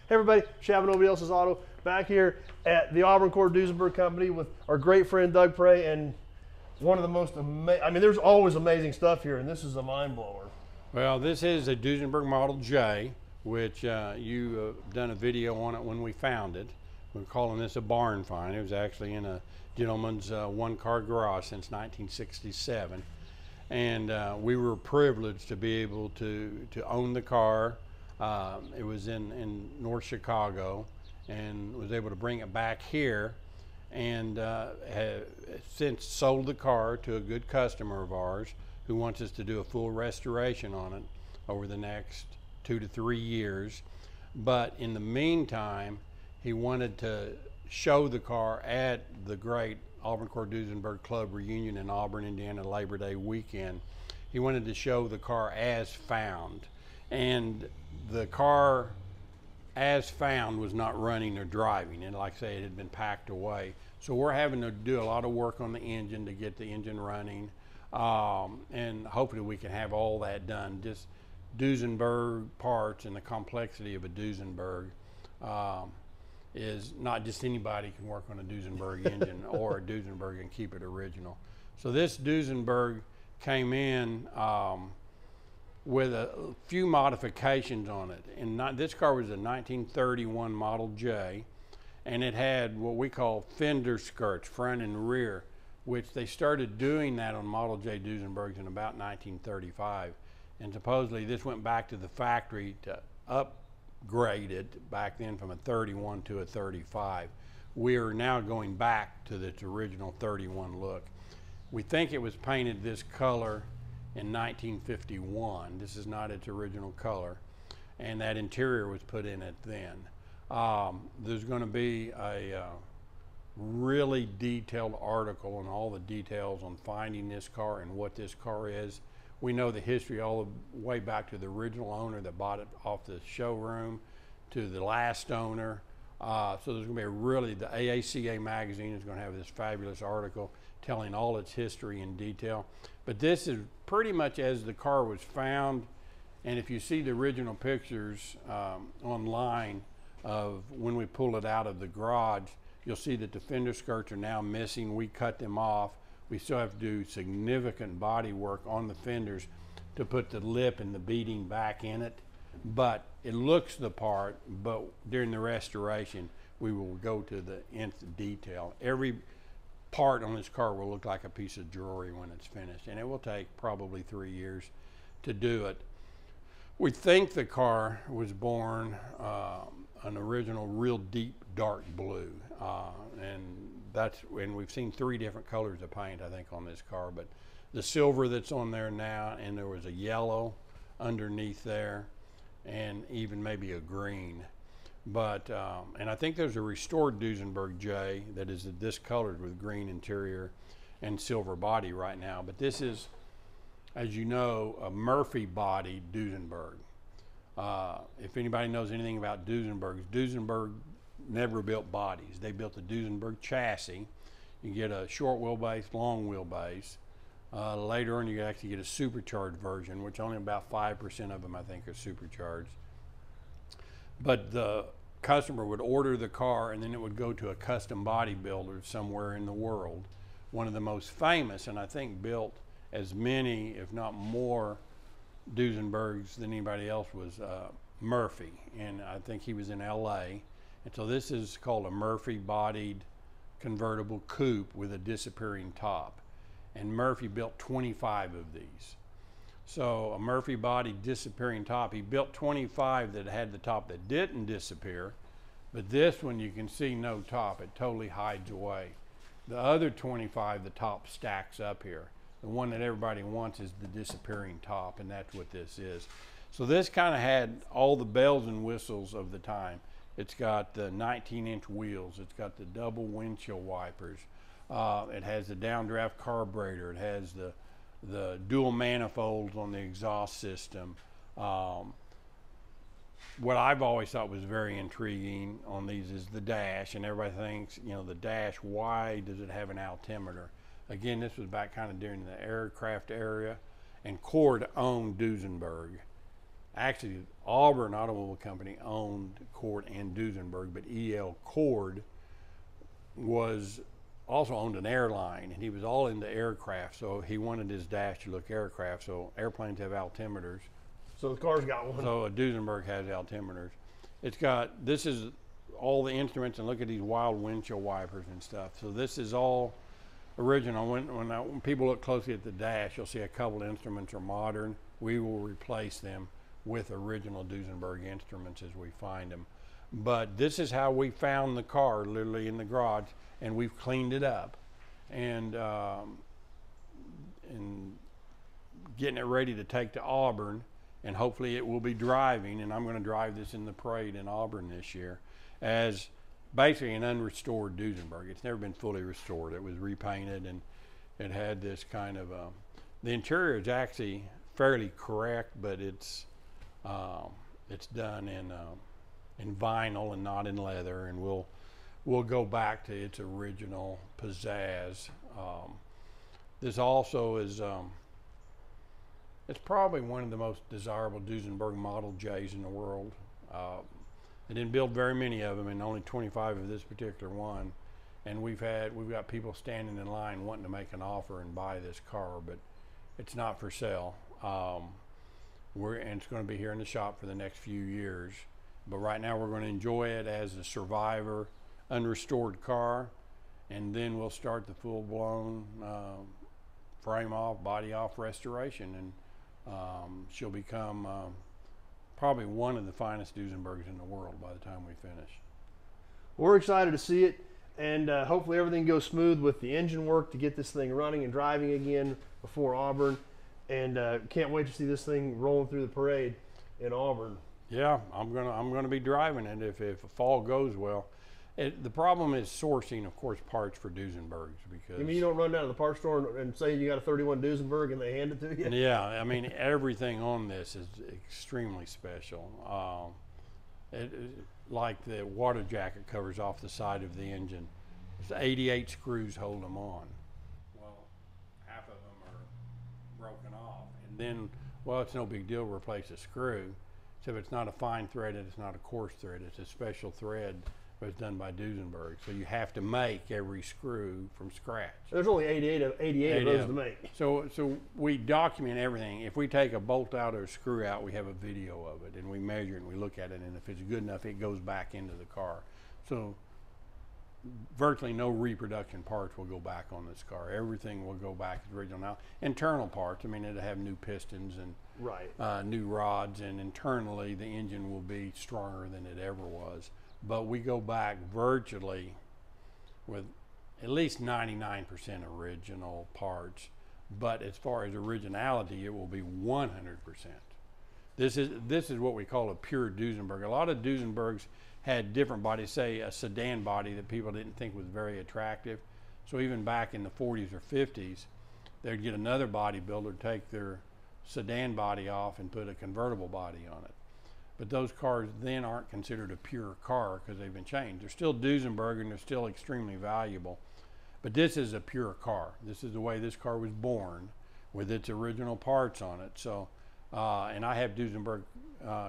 Hey everybody, Shabba Nobody Else's Auto, back here at the Auburn Cord Duesenberg Company with our great friend Doug Prey, and one of the most there's always amazing stuff here, and this is a mind blower. Well, this is a Duesenberg Model J, which you done a video on it when we found it. We're calling this a barn find. It was actually in a gentleman's one-car garage since 1967. And we were privileged to be able to own the car. It was in North Chicago, and was able to bring it back here, and have since sold the car to a good customer of ours who wants us to do a full restoration on it over the next 2 to 3 years. But in the meantime, he wanted to show the car at the great Auburn Cord Duesenberg Club reunion in Auburn, Indiana, Labor Day weekend. He wanted to show the car as found, and the car as found was not running or driving, and like I say, it had been packed away. So we're having to do a lot of work on the engine to get the engine running, and hopefully we can have all that done. Just Duesenberg parts and the complexity of a Duesenberg is not just anybody can work on a Duesenberg engine or a Duesenberg and keep it original. So this Duesenberg came in with a few modifications on it. And this car was a 1931 Model J, and it had what we call fender skirts, front and rear, which they started doing that on Model J Duesenbergs in about 1935. And supposedly this went back to the factory to upgrade it back then from a 31 to a 35. We are now going back to its original 31 look. We think it was painted this color in 1951. This is not its original color, and that interior was put in it then. There's going to be a really detailed article on all the details on finding this car and what this car is. We know the history all the way back to the original owner that bought it off the showroom to the last owner. So there's going to be the AACA magazine is going to have this fabulous article telling all its history in detail. But this is pretty much as the car was found. And if you see the original pictures online of when we pulled it out of the garage, you'll see that the fender skirts are now missing. We cut them off. We still have to do significant body work on the fenders to put the lip and the beading back in it. But it looks the part, but during the restoration, we will go to the nth detail. Every part on this car will look like a piece of jewelry when it's finished, and it will take probably 3 years to do it. We think the car was born an original real deep dark blue, and we've seen 3 different colors of paint, I think, on this car, but the silver that's on there now, and there was a yellow underneath there, and even maybe a green. But, and I think there's a restored Duesenberg J that is discolored with green interior and silver body right now. But this is, as you know, a Murphy body Duesenberg. If anybody knows anything about Duesenbergs, Duesenberg never built bodies. They built the Duesenberg chassis. You get a short wheelbase, long wheelbase. Later on, you actually get a supercharged version, which only about 5% of them, I think, are supercharged. But the customer would order the car, and then it would go to a custom bodybuilder somewhere in the world. One of the most famous, and I think built as many, if not more, Duesenbergs than anybody else, was Murphy. And I think he was in LA. And so this is called a Murphy bodied convertible coupe with a disappearing top. And Murphy built 25 of these. So a Murphy body disappearing top. He built 25 that had the top that didn't disappear, but this one you can see no top. It totally hides away. The other 25, the top stacks up here. The one that everybody wants is the disappearing top, and that's what this is. So this kind of had all the bells and whistles of the time. It's got the 19-inch wheels. It's got the double windshield wipers. It has the downdraft carburetor. It has the dual manifolds on the exhaust system. What I've always thought was very intriguing on these is the dash, and everybody thinks, you know, the dash, why does it have an altimeter? Again, this was back kind of during the aircraft era, and Cord owned Duesenberg. actually Auburn Automobile Company owned Cord and Duesenberg, but E.L. Cord was also owned an airline, and he was all into aircraft, so he wanted his dash to look aircraft. So airplanes have altimeters. So the car's got one. So a Duesenberg has altimeters. It's got, this is all the instruments, and look at these wild windshield wipers and stuff. So this is all original. When people look closely at the dash, you'll see a couple of instruments are modern. We will replace them with original Duesenberg instruments as we find them. But this is how we found the car, literally in the garage, and we've cleaned it up and getting it ready to take to Auburn, and hopefully it will be driving, and I'm going to drive this in the parade in Auburn this year as basically an unrestored Duesenberg. It's never been fully restored. It was repainted, and it had this kind of the interior is actually fairly correct, but it's done in vinyl and not in leather, and we'll go back to its original pizzazz. This also is it's probably one of the most desirable Duesenberg Model J's in the world. They didn't build very many of them, and only 25 of this particular one. And we've got people standing in line wanting to make an offer and buy this car, but it's not for sale. And it's going to be here in the shop for the next few years. But right now we're going to enjoy it as a survivor, unrestored car, and then we'll start the full-blown frame off, body off restoration, and she'll become probably one of the finest Duesenbergs in the world by the time we finish. We're excited to see it, and hopefully everything goes smooth with the engine work to get this thing running and driving again before Auburn, and can't wait to see this thing rolling through the parade in Auburn. Yeah, I'm gonna be driving it if fall goes well. The problem is sourcing, of course, parts for Duesenbergs, because You mean you don't run down to the parts store and say you got a 31 Duesenberg and they hand it to you? yeah, I mean everything on this is extremely special. Like the water jacket covers off the side of the engine. There's 88 screws hold them on. Well, half of them are broken off, and then, well, it's no big deal to replace a screw. So it's not a fine thread, it's not a coarse thread, it's a special thread, but it's done by Duesenberg. So you have to make every screw from scratch. There's only 88 of those to make. So we document everything. If we take a bolt out or a screw out, we have a video of it, and we measure it and we look at it, and if it's good enough, it goes back into the car. So virtually no reproduction parts will go back on this car. Everything will go back as original. Now, internal parts, I mean, it'll have new pistons and new rods, and internally the engine will be stronger than it ever was. But we go back virtually with at least 99% original parts. But as far as originality, it will be 100%. This is what we call a pure Duesenberg. A lot of Duesenbergs had different bodies, say a sedan body that people didn't think was very attractive. So even back in the 40s or 50s, they'd get another bodybuilder, take their sedan body off and put a convertible body on it. But those cars then aren't considered a pure car because they've been changed. They're still Duesenberg and they're still extremely valuable. But this is a pure car. This is the way this car was born, with its original parts on it. So, and I have Duesenberg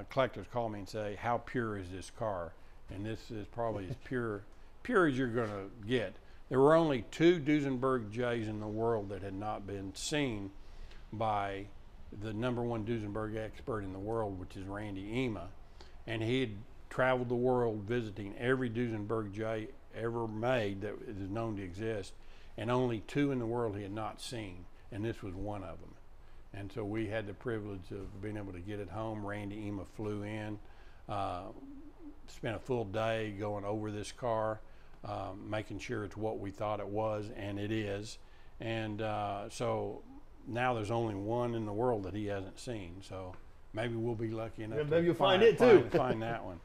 collectors call me and say, how pure is this car? And this is probably as pure as you're going to get. There were only 2 Duesenberg J's in the world that had not been seen by the #1 Duesenberg expert in the world, which is Randy Ema. And he had traveled the world visiting every Duesenberg J ever made that is known to exist, and only 2 in the world he had not seen, and this was one of them. And so we had the privilege of being able to get it home. Randy Ema flew in, spent a full day going over this car, making sure it's what we thought it was, and it is. And so now there's only one in the world that he hasn't seen. So maybe we'll be lucky enough maybe you'll find that one.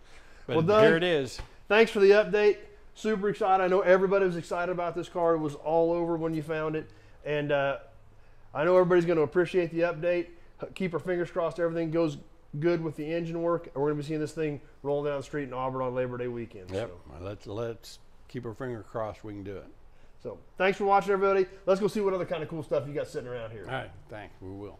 But well, Doug, here it is. Thanks for the update. Super excited. I know everybody was excited about this car. It was all over when you found it. And I know everybody's going to appreciate the update. Keep our fingers crossed everything goes good with the engine work. And we're going to be seeing this thing roll down the street in Auburn on Labor Day weekend. Yep. So. Let's keep our fingers crossed we can do it. So thanks for watching, everybody. Let's go see what other kind of cool stuff you got sitting around here. All right. Thanks. We will.